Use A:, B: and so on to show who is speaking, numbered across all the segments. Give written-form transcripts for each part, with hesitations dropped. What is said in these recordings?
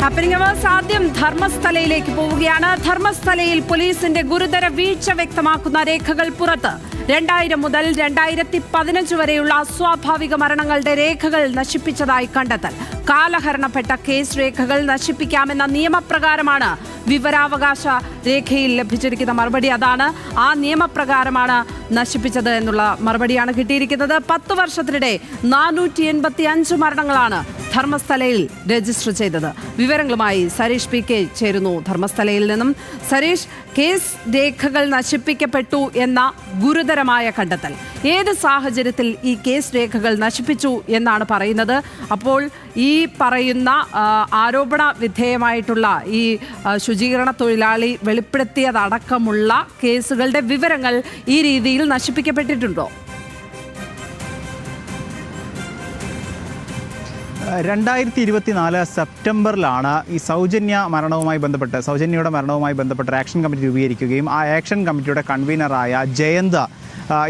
A: Happening hours ആദ്യം ധർമ്മസ്ഥലയിലേക്ക് പോവുകയാണ്. ധർമ്മസ്ഥലയിൽ പോലീസിന്റെ ഗുരുതര വീഴ്ച വ്യക്തമാക്കുന്ന രേഖകൾ പുറത്ത്. 2000 മുതൽ 2015 വരെയുള്ള അസ്വാഭാവിക മരണങ്ങളുടെ രേഖകൾ നശിപ്പിച്ചതായി കണ്ടെത്തൽ. കാലഹരണപ്പെട്ട കേസ് രേഖകൾ നശിപ്പിക്കാമെന്ന നിയമപ്രകാരമാണ് വിവരാവകാശ രേഖയിൽ ലഭിച്ചിരിക്കുന്ന മറുപടി. അതാണ് ആ നിയമപ്രകാരമാണ് നശിപ്പിച്ചത് എന്നുള്ള മറുപടിയാണ് കിട്ടിയിരിക്കുന്നത്. 10 വർഷത്തിനിടെ 485 മരണങ്ങളാണ് ധർമ്മസ്ഥലയിൽ രജിസ്റ്റർ ചെയ്തത്. വിവരങ്ങളുമായി സരീഷ് പി കെ ചേരുന്നു ധർമ്മസ്ഥലയിൽ നിന്നും. സരീഷ്, കേസ് രേഖകൾ നശിപ്പിക്കപ്പെട്ടു എന്ന ഗുരുതരമായ കണ്ടെത്തൽ, ഏത് സാഹചര്യത്തിൽ ഈ കേസ് രേഖകൾ നശിപ്പിച്ചു എന്നാണ് പറയുന്നത്? അപ്പോൾ ഈ പറയുന്ന ആരോപണ വിധേയമായിട്ടുള്ള ഈ ശുചീകരണ തൊഴിലാളി വെളിപ്പെടുത്തിയതടക്കമുള്ള കേസുകളുടെ വിവരങ്ങൾ ഈ രീതിയിൽ നശിപ്പിക്കപ്പെട്ടിട്ടുണ്ടോ?
B: 2024 സെപ്റ്റംബറിലാണ് ഈ സൗജന്യയുടെ മരണവുമായി ബന്ധപ്പെട്ട് ഒരു ആക്ഷൻ കമ്മിറ്റി രൂപീകരിക്കുകയും ആ ആക്ഷൻ കമ്മിറ്റിയുടെ കൺവീനറായ ജയന്ത്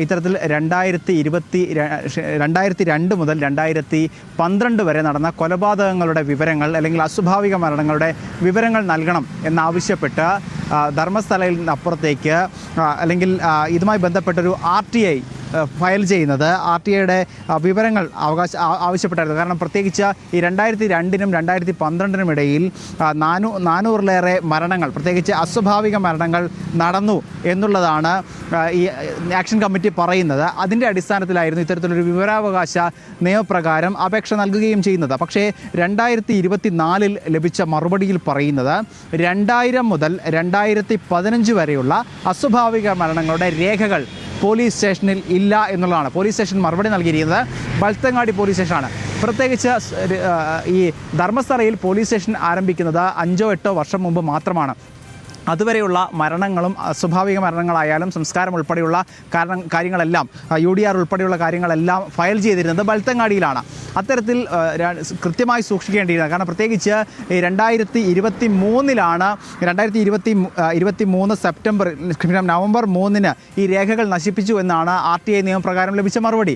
B: ഇത്തരത്തിൽ 2002 മുതൽ 2012 വരെ നടന്ന കൊലപാതകങ്ങളുടെ വിവരങ്ങൾ അല്ലെങ്കിൽ അസ്വാഭാവിക മരണങ്ങളുടെ വിവരങ്ങൾ നൽകണം എന്നാവശ്യപ്പെട്ട് ധർമ്മസ്ഥലയിൽ നിന്നപ്പുറത്തേക്ക് അല്ലെങ്കിൽ ഇതുമായി ബന്ധപ്പെട്ടൊരു RTI ഫയൽ ചെയ്യുന്നത്. RTIയുടെ വിവരങ്ങൾ ആവശ്യപ്പെട്ടായിരുന്നു. കാരണം പ്രത്യേകിച്ച് ഈ 2002-നും 2012-നും ഇടയിൽ 400-ലേറെ മരണങ്ങൾ, പ്രത്യേകിച്ച് അസ്വാഭാവിക മരണങ്ങൾ നടന്നു എന്നുള്ളതാണ് ഈ ആക്ഷൻ കമ്മിറ്റി പറയുന്നത്. അതിൻ്റെ അടിസ്ഥാനത്തിലായിരുന്നു ഇത്തരത്തിലൊരു വിവരാവകാശ നിയമപ്രകാരം അപേക്ഷ നൽകുകയും ചെയ്യുന്നത്. പക്ഷേ 2024 ലഭിച്ച മറുപടിയിൽ പറയുന്നത് 2000 മുതൽ 2015 വരെയുള്ള അസ്വാഭാവിക മരണങ്ങളുടെ രേഖകൾ പോലീസ് സ്റ്റേഷനിൽ ഇല്ല എന്നുള്ളതാണ്. പോലീസ് സ്റ്റേഷൻ മറുപടി നൽകിയിരിക്കുന്നത് ബൽത്തങ്ങാടി പോലീസ് സ്റ്റേഷനാണ്. പ്രത്യേകിച്ച് ഈ ധർമ്മസ്ഥലയിൽ പോലീസ് സ്റ്റേഷൻ ആരംഭിക്കുന്നത് 5-8 വർഷം മുമ്പ് മാത്രമാണ്. അതുവരെയുള്ള മരണങ്ങളും അസ്വാഭാവിക മരണങ്ങളായാലും സംസ്കാരം ഉൾപ്പെടെയുള്ള കാര്യങ്ങളെല്ലാം UDR ഉൾപ്പെടെയുള്ള കാര്യങ്ങളെല്ലാം ഫയൽ ചെയ്തിരുന്നത് ബൽത്തങ്ങാടിയിലാണ്. അത്തരത്തിൽ കൃത്യമായി സൂക്ഷിക്കേണ്ടിയിരുന്നത്. കാരണം പ്രത്യേകിച്ച് 2023 സെപ്റ്റംബർ നവംബർ 3-ന് ഈ രേഖകൾ നശിപ്പിച്ചു എന്നാണ് RTI നിയമപ്രകാരം ലഭിച്ച മറുപടി.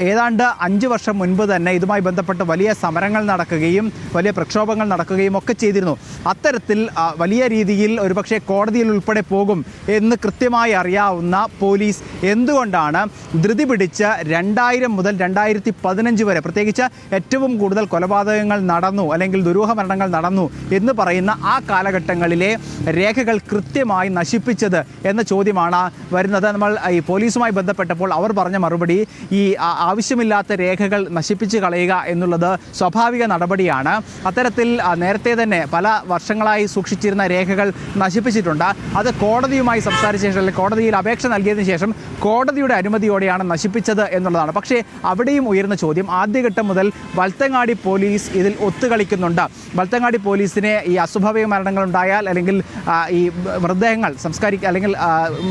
B: ഏതാണ്ട് 5 വർഷം മുൻപ് തന്നെ ഇതുമായി ബന്ധപ്പെട്ട് വലിയ സമരങ്ങൾ നടക്കുകയും വലിയ പ്രക്ഷോഭങ്ങൾ നടക്കുകയും ഒക്കെ ചെയ്തിരുന്നു. അത്തരത്തിൽ വലിയ രീതിയിൽ ഒരുപക്ഷെ കോടതിയിൽ ഉൾപ്പെടെ പോകും എന്ന് കൃത്യമായി അറിയാവുന്ന പോലീസ് എന്തുകൊണ്ടാണ് ധൃതി പിടിച്ച് 2000 മുതൽ 2015 വരെ, പ്രത്യേകിച്ച് ഏറ്റവും കൂടുതൽ കൊലപാതകങ്ങൾ നടന്നു അല്ലെങ്കിൽ ദുരൂഹ മരണങ്ങൾ നടന്നു എന്ന് പറയുന്ന ആ കാലഘട്ടങ്ങളിലെ രേഖകൾ കൃത്യമായി നശിപ്പിച്ചത് എന്ന ചോദ്യമാണ് വരുന്നത്. നമ്മൾ ഈ പോലീസുമായി ബന്ധപ്പെട്ടപ്പോൾ അവർ പറഞ്ഞ മറുപടി ഈ ആവശ്യമില്ലാത്ത രേഖകൾ നശിപ്പിച്ച് കളയുക എന്നുള്ളത് സ്വാഭാവിക നടപടിയാണ്. അത്തരത്തിൽ നേരത്തെ തന്നെ പല വർഷങ്ങളായി സൂക്ഷിച്ചിരുന്ന രേഖകൾ നശിപ്പിച്ചിട്ടുണ്ട്. അത് കോടതിയുമായി സംസാരിച്ച ശേഷം അല്ലെങ്കിൽ കോടതിയിൽ അപേക്ഷ നൽകിയതിനു ശേഷം കോടതിയുടെ അനുമതിയോടെയാണ് നശിപ്പിച്ചത് എന്നുള്ളതാണ്. പക്ഷേ അവിടെയും ഉയർന്ന ചോദ്യം, ആദ്യഘട്ടം മുതൽ ബൽത്തങ്ങാടി പോലീസ് ഇതിൽ ഒത്തുകളിക്കുന്നുണ്ട്. ബൽത്തങ്ങാടി പോലീസിനെ ഈ അസ്വാഭാവിക മരണങ്ങൾ ഉണ്ടായാൽ അല്ലെങ്കിൽ ഈ മൃതദേഹങ്ങൾ അല്ലെങ്കിൽ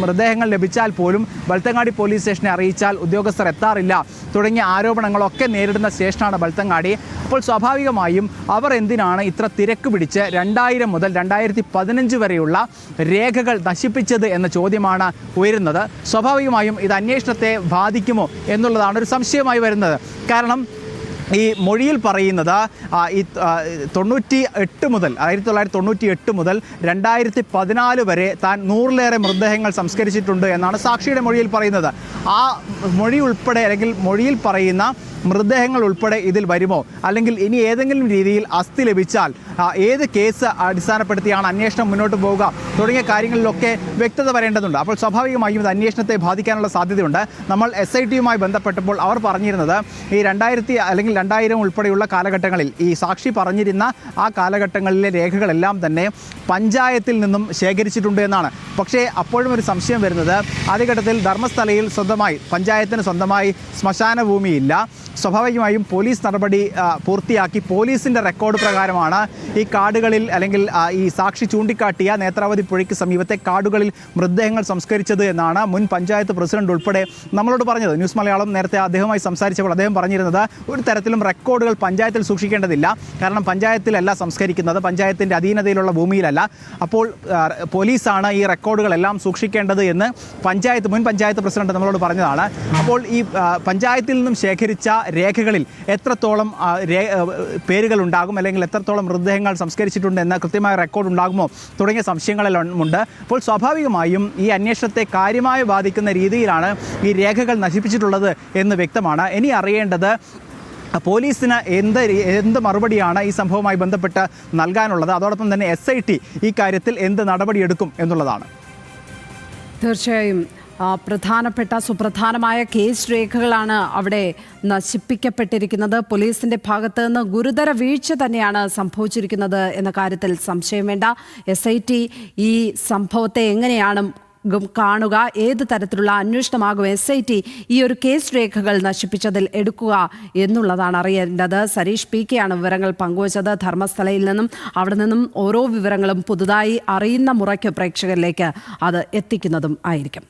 B: മൃതദേഹങ്ങൾ ലഭിച്ചാൽ പോലും ബൽത്തങ്ങാടി പോലീസ് സ്റ്റേഷനെ അറിയിച്ചാൽ ഉദ്യോഗസ്ഥർ എത്താറില്ല തുടങ്ങിയ ആരോപണങ്ങളൊക്കെ നേരിടുന്ന സ്റ്റേഷനാണ് ബൽത്തങ്ങാടി. അപ്പോൾ സ്വാഭാവികമായും അവർ എന്തിനാണ് ഇത്ര തിരക്ക് പിടിച്ച് 2000 മുതൽ 2015 വരെയുള്ള രേഖകൾ നശിപ്പിച്ചത് എന്ന ചോദ്യമാണ് ഉയരുന്നത്. സ്വാഭാവികമായും ഇത് അന്വേഷണത്തെ ബാധിക്കുമോ എന്നുള്ളതാണ് ഒരു സംശയമായി വരുന്നത്. കാരണം ഈ മൊഴിയിൽ പറയുന്നത് ഈ 1998 മുതൽ 2014 വരെ താൻ 100-ലേറെ മൃതദേഹങ്ങൾ സംസ്കരിച്ചിട്ടുണ്ട് എന്നാണ് സാക്ഷിയുടെ മൊഴിയിൽ പറയുന്നത്. ആ മൊഴി ഉൾപ്പെടെ അല്ലെങ്കിൽ മൊഴിയിൽ പറയുന്ന മൃതദേഹങ്ങൾ ഉൾപ്പെടെ ഇതിൽ വരുമോ, അല്ലെങ്കിൽ ഇനി ഏതെങ്കിലും രീതിയിൽ അസ്ഥി ലഭിച്ചാൽ ഏത് കേസ് അടിസ്ഥാനപ്പെടുത്തിയാണ് അന്വേഷണം മുന്നോട്ട് പോവുക തുടങ്ങിയ കാര്യങ്ങളിലൊക്കെ വ്യക്തത വരേണ്ടതുണ്ട്. അപ്പോൾ സ്വാഭാവികമായും ഇത് അന്വേഷണത്തെ ബാധിക്കാനുള്ള സാധ്യതയുണ്ട്. നമ്മൾ SITയുമായി ബന്ധപ്പെട്ടപ്പോൾ അവർ പറഞ്ഞിരുന്നത് ഈ 2000 ഉൾപ്പെടെയുള്ള കാലഘട്ടങ്ങളിൽ ഈ സാക്ഷി പറഞ്ഞിരുന്ന ആ കാലഘട്ടങ്ങളിലെ രേഖകളെല്ലാം തന്നെ പഞ്ചായത്തിൽ നിന്നും ശേഖരിച്ചിട്ടുണ്ട് എന്നാണ്. പക്ഷേ അപ്പോഴും ഒരു സംശയം വരുന്നത്, ആദ്യഘട്ടത്തിൽ ധർമ്മസ്ഥലയിൽ പഞ്ചായത്തിന് സ്വന്തമായി ശ്മശാന ഭൂമിയില്ല. സ്വാഭാവികമായും പോലീസ് നടപടി പൂർത്തിയാക്കി പോലീസിൻ്റെ റെക്കോർഡ് പ്രകാരമാണ് ഈ കാടുകളിൽ അല്ലെങ്കിൽ ഈ സാക്ഷി ചൂണ്ടിക്കാട്ടിയ നേത്രാവതി പുഴയ്ക്ക് സമീപത്തെ കാടുകളിൽ മൃതദേഹങ്ങൾ സംസ്കരിച്ചത് എന്നാണ് മുൻ പഞ്ചായത്ത് പ്രസിഡന്റ് ഉൾപ്പെടെ നമ്മളോട് പറഞ്ഞത്. ന്യൂസ് മലയാളം നേരത്തെ അദ്ദേഹവുമായി സംസാരിച്ചപ്പോൾ അദ്ദേഹം പറഞ്ഞിരുന്നത് ഒരു തരത്തിൽ തരത്തിലും റെക്കോർഡുകൾ പഞ്ചായത്തിൽ സൂക്ഷിക്കേണ്ടതില്ല. കാരണം പഞ്ചായത്തിലല്ല സംസ്കരിക്കുന്നത്, പഞ്ചായത്തിൻ്റെ അധീനതയിലുള്ള ഭൂമിയിലല്ല. അപ്പോൾ പോലീസാണ് ഈ റെക്കോർഡുകളെല്ലാം സൂക്ഷിക്കേണ്ടത് എന്ന് മുൻ പഞ്ചായത്ത് പ്രസിഡന്റ് നമ്മളോട് പറഞ്ഞതാണ്. അപ്പോൾ ഈ പഞ്ചായത്തിൽ നിന്നും ശേഖരിച്ച രേഖകളിൽ എത്രത്തോളം പേരുകൾ ഉണ്ടാകും, അല്ലെങ്കിൽ എത്രത്തോളം മൃതദേഹങ്ങൾ സംസ്കരിച്ചിട്ടുണ്ട് എന്ന കൃത്യമായ റെക്കോർഡ് ഉണ്ടാകുമോ തുടങ്ങിയ സംശയങ്ങളെല്ലാം ഉണ്ട്. അപ്പോൾ സ്വാഭാവികമായും ഈ അന്വേഷണത്തെ കാര്യമായി ബാധിക്കുന്ന രീതിയിലാണ് ഈ രേഖകൾ നശിപ്പിച്ചിട്ടുള്ളത് എന്ന് വ്യക്തമാണ്. ഇനി അറിയേണ്ടത് പോലീസിന് എന്ത് മറുപടിയാണ് ഈ സംഭവവുമായി ബന്ധപ്പെട്ട് നൽകാനുള്ളത്, അതോടൊപ്പം തന്നെ SIT ഈ കാര്യത്തിൽ എന്ത് നടപടിയെടുക്കും എന്നുള്ളതാണ്.
A: തീർച്ചയായും പ്രധാനപ്പെട്ട സുപ്രധാനമായ കേസ് രേഖകളാണ് അവിടെ നശിപ്പിക്കപ്പെട്ടിരിക്കുന്നത്. പോലീസിന്റെ ഭാഗത്ത് നിന്ന് ഗുരുതര വീഴ്ച തന്നെയാണ് സംഭവിച്ചിരിക്കുന്നത് എന്ന കാര്യത്തിൽ സംശയം വേണ്ട. SIT ഈ സംഭവത്തെ എങ്ങനെയാണ് കാണുക, ഏത് തരത്തിലുള്ള അന്വേഷണമാകും SIT ഈ ഒരു കേസ് രേഖകൾ നശിപ്പിച്ചതിൽ എടുക്കുക എന്നുള്ളതാണ് അറിയേണ്ടത്. സരീഷ് PK ആണ് വിവരങ്ങൾ പങ്കുവച്ചത് ധർമ്മസ്ഥലയിൽ നിന്നും. അവിടെ നിന്നും ഓരോ വിവരങ്ങളും പുതുതായി അറിയുന്ന മുറയ്ക്ക് പ്രേക്ഷകരിലേക്ക് അത് എത്തിക്കുന്നതും ആയിരിക്കും.